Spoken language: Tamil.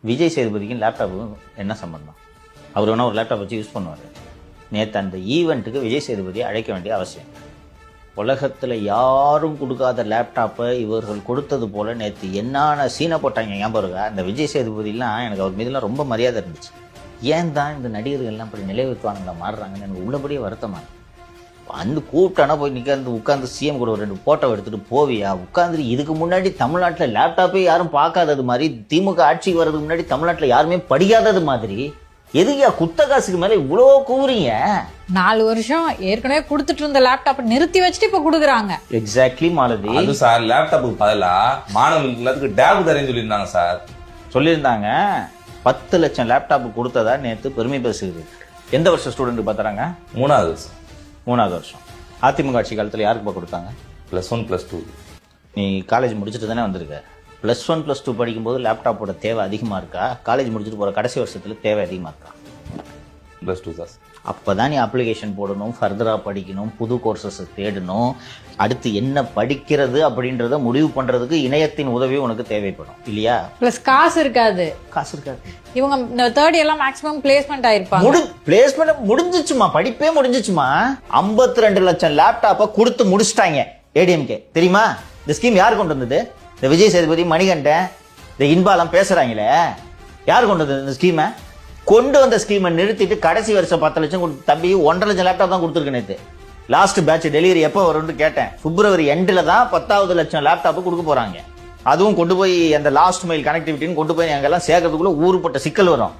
விஜய் சேதுபதிக்கும் லேப்டாப்புக்கும் என்ன சம்பந்தம்? அவர் வேணா ஒரு லேப்டாப் வச்சு யூஸ் பண்ணுவார். நேற்று அந்த ஈவெண்ட்டுக்கு விஜய் சேதுபதி அழைக்க வேண்டிய அவசியம். உலகத்தில் யாரும் கொடுக்காத லேப்டாப்பை இவர்கள் கொடுத்தது போல் நேற்று என்னான சீனை போட்டாங்க ஞாபகம் இருக்கா? அந்த விஜய் சேதுபதிலாம் எனக்கு அவர் மீதுலாம் ரொம்ப மரியாதை இருந்துச்சு. ஏன் தான் இந்த நடிகர்கள்லாம் இப்படி நிலைவித்துவானுங்களா மாறுறாங்கன்னு எனக்கு உள்ளபடியே வருத்தமாக. அந்த கூப்பிட்டானா போய் நிற்காந்து உட்காந்து சிஎம் கூட ஒரு 2 போட்டோ எடுத்துகிட்டு போவியா? உட்காந்துட்டு இதுக்கு முன்னாடி தமிழ்நாட்டில் லேப்டாப்பே யாரும் பார்க்காதது மாதிரி, திமுக ஆட்சிக்கு வர்றதுக்கு முன்னாடி தமிழ்நாட்டில் யாருமே படிக்காதது மாதிரி, எதுக்கியா குத்த காசுக்கு மேலே இவ்வளோ கூவுறீங்க? 4 வருஷம் ஏற்கனவே கொடுத்துட்டு இருந்த லேப்டாப் நிறுத்தி வச்சுட்டு இப்ப கொடுக்குறாங்க. எக்ஸாக்ட்லி மாலதி. அது சார் லேப்டாப்புக்கு பதிலா மாணவர்களுக்கு எல்லாத்துக்கும் டேப் தரேன்னு சொல்லியிருந்தாங்க சார். சொல்லியிருந்தாங்க 10 லட்சம் லேப்டாப் கொடுத்ததா நேற்று பெருமை பேசுகிறது. எந்த வருஷம் ஸ்டூடெண்ட்டுக்கு பார்த்துறாங்க? 3வது வருஷம். 3வது வருஷம். அதிமுக ஆட்சி காலத்தில் யாருக்குப்பா கொடுத்தாங்க? +1 +2. நீ காலேஜ் முடிச்சுட்டு தானே வந்திருக்க. +1 +2 படிக்கும்போது லேப்டாப்போட தேவை அதிகமாக இருக்கா? காலேஜ் முடிச்சுட்டு போகிற கடைசி வருஷத்தில் தேவை அதிகமாக இருக்கா? +2 சார். அப்போ தான் நீ அப்ளிகேஷன் போடணும், ஃபர்தராக படிக்கணும், புது கோர்சஸ் தேடணும், அடுத்து என்ன படிக்கிறது அப்படின்றத முடிவு பண்ணுறதுக்கு இணையத்தின் உதவி உனக்கு தேவைப்படும் இல்லையா? பிளஸ் காசு இருக்காது. காசு இருக்காது. இவங்க தேர்ட் எல்லாம் மேக்ஸிமம் பிளேஸ்மெண்ட் ஆயிருப்பாங்க. பிளேஸ்மெண்ட் முடிஞ்சிச்சுமா, படிப்பே முடிஞ்சிச்சுமா. 52 லட்சம் லேப்டாப்பை கொடுத்து முடிச்சிட்டாங்க ஏடிஎம்கே. தெரியுமா? இந்த ஸ்கீம் யார் கொண்டு வந்தது? இந்த விஜய் சேதுபதி, மணிகண்டன், இந்த இன்பாலாம் பேசுறாங்களே, யார் கொண்டு வந்தது இந்த ஸ்கீமை? கொண்டு வந்த ஸ்கீமை நிறுத்திட்டு கடைசி வருஷம் 10 லட்சம் கொடுத்து தம்பி 1.5 லட்சம் லேப்டாப் தான் கொடுத்துருக்கு நேற்று. லாஸ்ட் பேட்ச் டெலிவரி எப்போ வரும்னு கேட்டேன். பிப்ரவரி எண்டில் தான் 10வது லட்சம் லேப்டாப் கொடுக்க போறாங்க. அதுவும் கொண்டு போய் அந்த லாஸ்ட் மைல் கனெக்டிவிட்டின்னு கொண்டு போய் அங்கெல்லாம் சேர்க்கறதுக்குள்ள ஊருப்பட்ட சிக்கல் வரும்.